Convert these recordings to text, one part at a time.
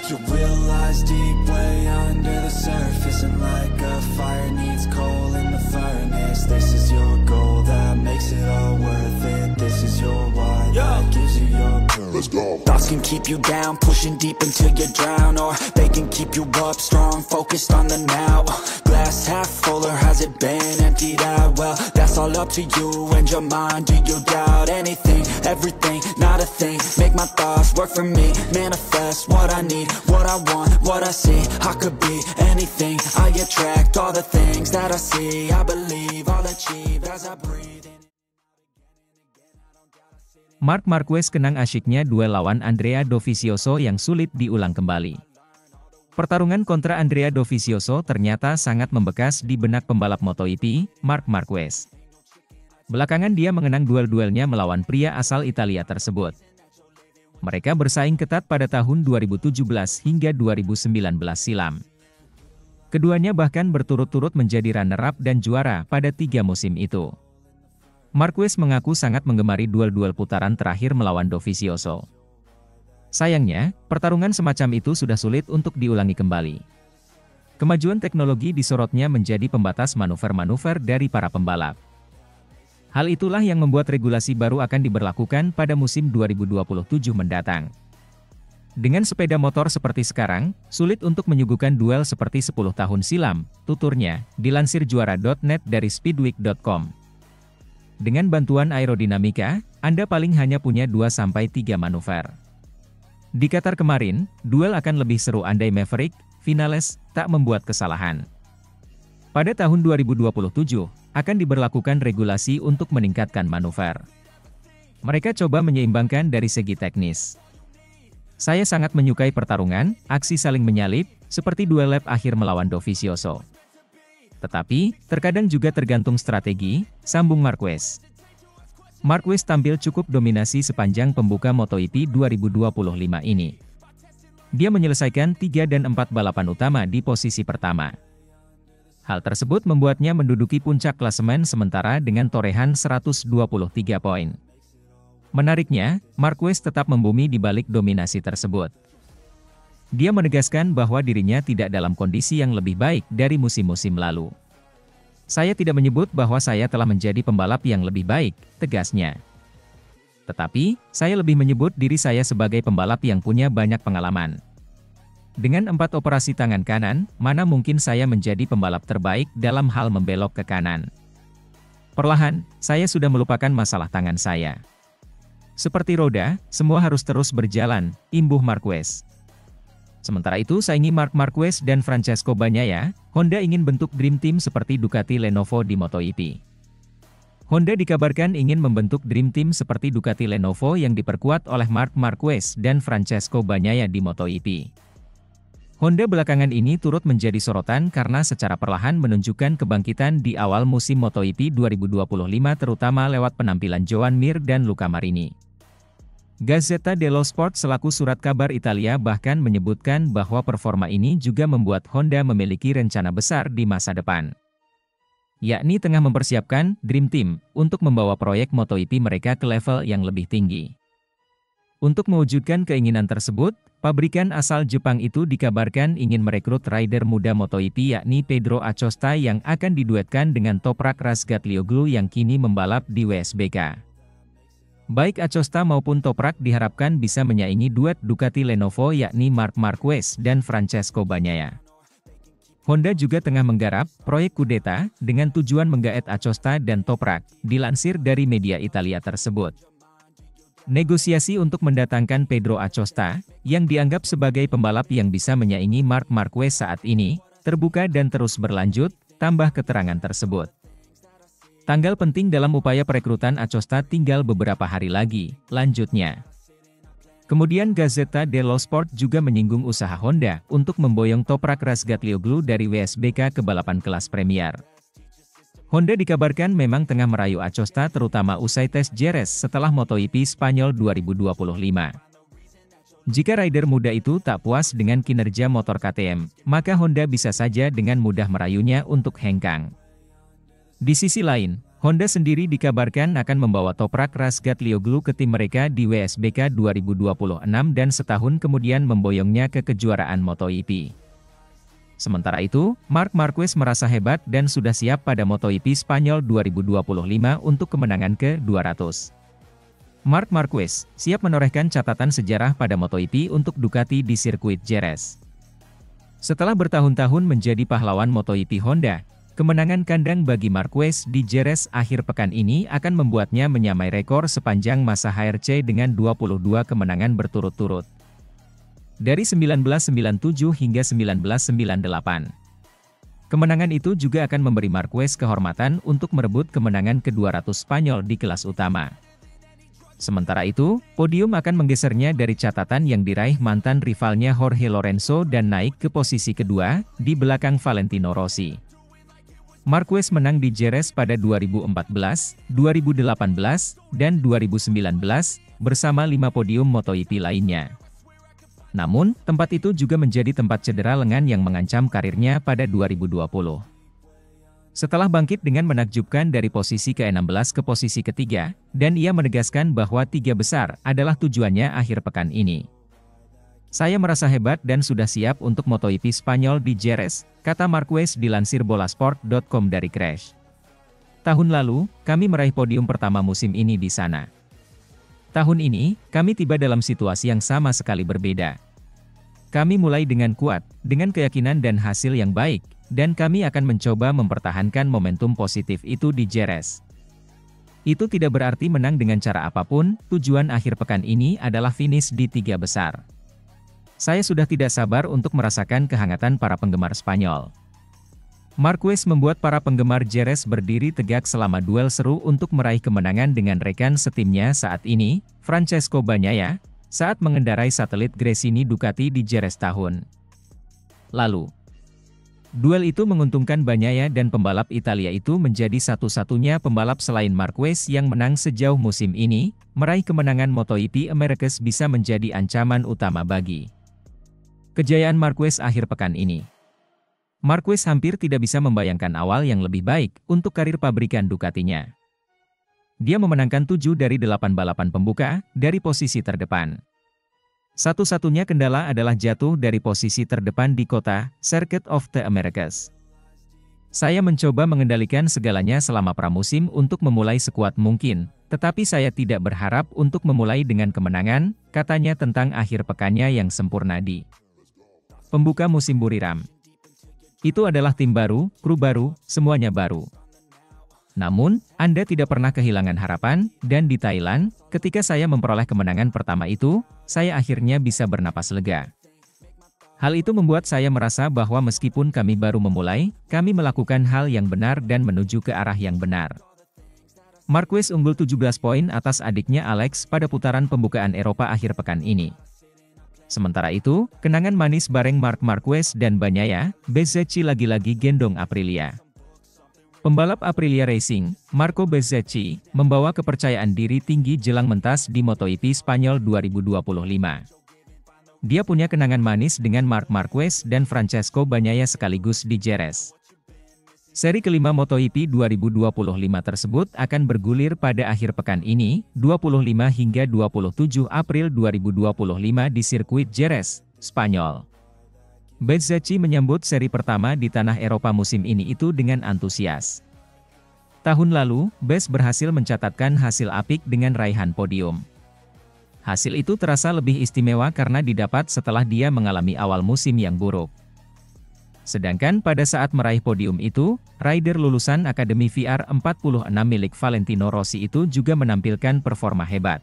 You realize deep way under the surface, and like a fire needs coal in the furnace. This is your goal that makes it all worth it. This is your why that gives you your purpose. Let's go. Thoughts can keep you down, pushing deep until you drown, or they can keep you up strong, focused on the now. Glass half full, or has it been emptied out? Well, that's all up to you and your mind. Do you doubt anything, everything, not a thing? Make my thoughts work for me, manifest what I need, what I want, what I see. I could be anything, I attract all the things that I see. I believe I'll achieve as I breathe in. Marc Marquez kenang asyiknya duel lawan Andrea Dovizioso yang sulit diulang kembali. Pertarungan kontra Andrea Dovizioso ternyata sangat membekas di benak pembalap MotoGP, Marc Marquez. Belakangan dia mengenang duel-duelnya melawan pria asal Italia tersebut. Mereka bersaing ketat pada tahun 2017 hingga 2019 silam. Keduanya bahkan berturut-turut menjadi runner-up dan juara pada 3 musim itu. Marquez mengaku sangat menggemari duel-duel putaran terakhir melawan Dovizioso. Sayangnya, pertarungan semacam itu sudah sulit untuk diulangi kembali. Kemajuan teknologi disorotnya menjadi pembatas manuver-manuver dari para pembalap. Hal itulah yang membuat regulasi baru akan diberlakukan pada musim 2027 mendatang. Dengan sepeda motor seperti sekarang, sulit untuk menyuguhkan duel seperti 10 tahun silam, tuturnya, dilansir juara.net dari speedweek.com. Dengan bantuan aerodinamika, Anda paling hanya punya 2-3 manuver. Di Qatar kemarin, duel akan lebih seru andai Maverick, Vinales, tak membuat kesalahan. Pada tahun 2027, akan diberlakukan regulasi untuk meningkatkan manuver. Mereka coba menyeimbangkan dari segi teknis. Saya sangat menyukai pertarungan, aksi saling menyalip, seperti duel lap akhir melawan Dovizioso. Tetapi, terkadang juga tergantung strategi, sambung Marquez. Marquez tampil cukup dominasi sepanjang pembuka MotoGP 2025 ini. Dia menyelesaikan 3 dan 4 balapan utama di posisi pertama. Hal tersebut membuatnya menduduki puncak klasemen sementara dengan torehan 123 poin. Menariknya, Marquez tetap membumi di balik dominasi tersebut. Dia menegaskan bahwa dirinya tidak dalam kondisi yang lebih baik dari musim-musim lalu. Saya tidak menyebut bahwa saya telah menjadi pembalap yang lebih baik, tegasnya. Tetapi, saya lebih menyebut diri saya sebagai pembalap yang punya banyak pengalaman. Dengan 4 operasi tangan kanan, mana mungkin saya menjadi pembalap terbaik dalam hal membelok ke kanan. Perlahan, saya sudah melupakan masalah tangan saya. Seperti roda, semua harus terus berjalan, imbuh Marquez. Sementara itu saingi Marc Marquez dan Francesco Bagnaia, Honda ingin bentuk Dream Team seperti Ducati Lenovo di MotoGP. Honda dikabarkan ingin membentuk Dream Team seperti Ducati Lenovo yang diperkuat oleh Marc Marquez dan Francesco Bagnaia di MotoGP. Honda belakangan ini turut menjadi sorotan karena secara perlahan menunjukkan kebangkitan di awal musim MotoGP 2025 terutama lewat penampilan Joan Mir dan Luca Marini. Gazzetta dello Sport selaku surat kabar Italia bahkan menyebutkan bahwa performa ini juga membuat Honda memiliki rencana besar di masa depan. Yakni tengah mempersiapkan Dream Team untuk membawa proyek MotoGP mereka ke level yang lebih tinggi. Untuk mewujudkan keinginan tersebut, pabrikan asal Jepang itu dikabarkan ingin merekrut rider muda MotoGP yakni Pedro Acosta yang akan diduetkan dengan Toprak Razgatlioglu yang kini membalap di WSBK. Baik Acosta maupun Toprak diharapkan bisa menyaingi duet Ducati Lenovo yakni Marc Marquez dan Francesco Bagnaia. Honda juga tengah menggarap proyek kudeta dengan tujuan menggaet Acosta dan Toprak, dilansir dari media Italia tersebut. Negosiasi untuk mendatangkan Pedro Acosta, yang dianggap sebagai pembalap yang bisa menyaingi Marc Marquez saat ini, terbuka dan terus berlanjut, tambah keterangan tersebut. Tanggal penting dalam upaya perekrutan Acosta tinggal beberapa hari lagi, lanjutnya. Kemudian Gazzetta dello Sport juga menyinggung usaha Honda untuk memboyong Toprak Razgatlioglu dari WSBK ke balapan kelas Premier. Honda dikabarkan memang tengah merayu Acosta terutama usai tes Jerez setelah MotoGP Spanyol 2025. Jika rider muda itu tak puas dengan kinerja motor KTM, maka Honda bisa saja dengan mudah merayunya untuk hengkang. Di sisi lain, Honda sendiri dikabarkan akan membawa Toprak Razgatlioglu ke tim mereka di WSBK 2026 dan setahun kemudian memboyongnya ke kejuaraan MotoGP. Sementara itu, Marc Marquez merasa hebat dan sudah siap pada MotoGP Spanyol 2025 untuk kemenangan ke-200. Marc Marquez siap menorehkan catatan sejarah pada MotoGP untuk Ducati di sirkuit Jerez. Setelah bertahun-tahun menjadi pahlawan MotoGP Honda, kemenangan kandang bagi Marquez di Jerez akhir pekan ini akan membuatnya menyamai rekor sepanjang masa HRC dengan 22 kemenangan berturut-turut. Dari 1997 hingga 1998. Kemenangan itu juga akan memberi Marquez kehormatan untuk merebut kemenangan ke-200 Spanyol di kelas utama. Sementara itu, podium akan menggesernya dari catatan yang diraih mantan rivalnya Jorge Lorenzo dan naik ke posisi kedua, di belakang Valentino Rossi. Marquez menang di Jerez pada 2014, 2018, dan 2019, bersama 5 podium MotoGP lainnya. Namun, tempat itu juga menjadi tempat cedera lengan yang mengancam karirnya pada 2020. Setelah bangkit dengan menakjubkan dari posisi ke-16 ke posisi ketiga, dan ia menegaskan bahwa 3 besar adalah tujuannya akhir pekan ini. Saya merasa hebat dan sudah siap untuk MotoGP Spanyol di Jerez, kata Marquez dilansir bolasport.com dari Crash. Tahun lalu, kami meraih podium pertama musim ini di sana. Tahun ini, kami tiba dalam situasi yang sama sekali berbeda. Kami mulai dengan kuat, dengan keyakinan dan hasil yang baik, dan kami akan mencoba mempertahankan momentum positif itu di Jerez. Itu tidak berarti menang dengan cara apapun, tujuan akhir pekan ini adalah finish di 3 besar. Saya sudah tidak sabar untuk merasakan kehangatan para penggemar Spanyol. Marquez membuat para penggemar Jerez berdiri tegak selama duel seru untuk meraih kemenangan dengan rekan setimnya saat ini, Francesco Bagnaia, saat mengendarai satelit Gresini Ducati di Jerez tahun lalu. Duel itu menguntungkan Bagnaia dan pembalap Italia itu menjadi satu-satunya pembalap selain Marquez yang menang sejauh musim ini, meraih kemenangan MotoGP Americas bisa menjadi ancaman utama bagi kejayaan Marquez akhir pekan ini. Marquez hampir tidak bisa membayangkan awal yang lebih baik untuk karir pabrikan Ducatinya. Dia memenangkan 7 dari 8 balapan pembuka, dari posisi terdepan. Satu-satunya kendala adalah jatuh dari posisi terdepan di kota, Circuit of the Americas. Saya mencoba mengendalikan segalanya selama pramusim untuk memulai sekuat mungkin, tetapi saya tidak berharap untuk memulai dengan kemenangan, katanya tentang akhir pekannya yang sempurna di pembuka musim Buriram. Itu adalah tim baru, kru baru, semuanya baru. Namun, Anda tidak pernah kehilangan harapan, dan di Thailand, ketika saya memperoleh kemenangan pertama itu, saya akhirnya bisa bernapas lega. Hal itu membuat saya merasa bahwa meskipun kami baru memulai, kami melakukan hal yang benar dan menuju ke arah yang benar. Marquez unggul 17 poin atas adiknya Alex pada putaran pembukaan Eropa akhir pekan ini. Sementara itu, kenangan manis bareng Marc Marquez dan Bagnaia, Bezzecchi lagi-lagi gendong Aprilia. Pembalap Aprilia Racing, Marco Bezzecchi, membawa kepercayaan diri tinggi jelang mentas di MotoGP Spanyol 2025. Dia punya kenangan manis dengan Marc Marquez dan Francesco Bagnaia sekaligus di Jerez. Seri kelima MotoGP 2025 tersebut akan bergulir pada akhir pekan ini, 25 hingga 27 April 2025 di sirkuit Jerez, Spanyol. Bezzecchi menyambut seri pertama di tanah Eropa musim ini itu dengan antusias. Tahun lalu, Bez berhasil mencatatkan hasil apik dengan raihan podium. Hasil itu terasa lebih istimewa karena didapat setelah dia mengalami awal musim yang buruk. Sedangkan pada saat meraih podium itu, rider lulusan Akademi VR46 milik Valentino Rossi itu juga menampilkan performa hebat.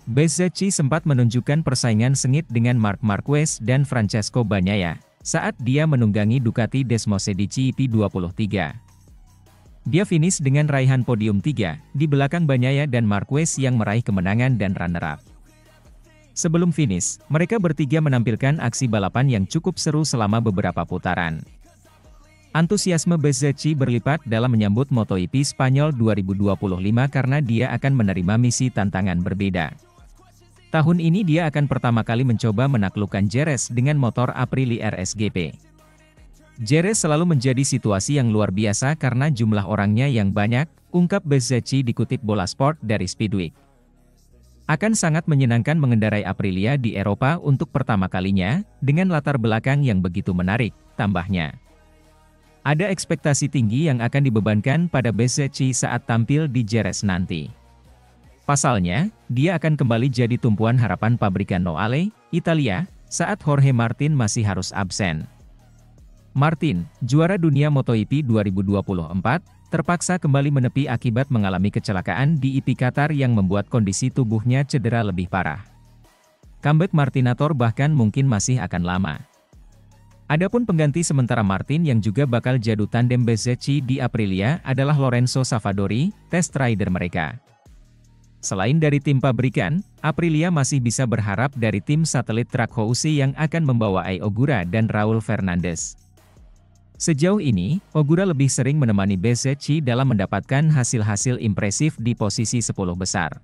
Bezzecchi sempat menunjukkan persaingan sengit dengan Marc Marquez dan Francesco Bagnaia, saat dia menunggangi Ducati Desmosedici EP23. Dia finish dengan raihan podium 3, di belakang Bagnaia dan Marquez yang meraih kemenangan dan runner-up. Sebelum finish, mereka bertiga menampilkan aksi balapan yang cukup seru selama beberapa putaran. Antusiasme Bezzecchi berlipat dalam menyambut MotoGP Spanyol 2025 karena dia akan menerima misi tantangan berbeda. Tahun ini dia akan pertama kali mencoba menaklukkan Jerez dengan motor Aprilia RSGP. Jerez selalu menjadi situasi yang luar biasa karena jumlah orangnya yang banyak, ungkap Bezzecchi dikutip Bola Sport dari Speedweek. Akan sangat menyenangkan mengendarai Aprilia di Eropa untuk pertama kalinya, dengan latar belakang yang begitu menarik, tambahnya. Ada ekspektasi tinggi yang akan dibebankan pada Bezzecchi saat tampil di Jerez nanti. Pasalnya, dia akan kembali jadi tumpuan harapan pabrikan Noale, Italia, saat Jorge Martin masih harus absen. Martin, juara dunia MotoGP 2024, terpaksa kembali menepi akibat mengalami kecelakaan di IP Qatar yang membuat kondisi tubuhnya cedera lebih parah. Comeback Martinator bahkan mungkin masih akan lama. Adapun pengganti sementara Martin yang juga bakal jadi tandem Bezzecchi di Aprilia adalah Lorenzo Savadori, test rider mereka. Selain dari tim pabrikan, Aprilia masih bisa berharap dari tim satelit Track House yang akan membawa Ai Ogura dan Raul Fernandez. Sejauh ini, Ogura lebih sering menemani Bezzecchi dalam mendapatkan hasil-hasil impresif di posisi 10 besar.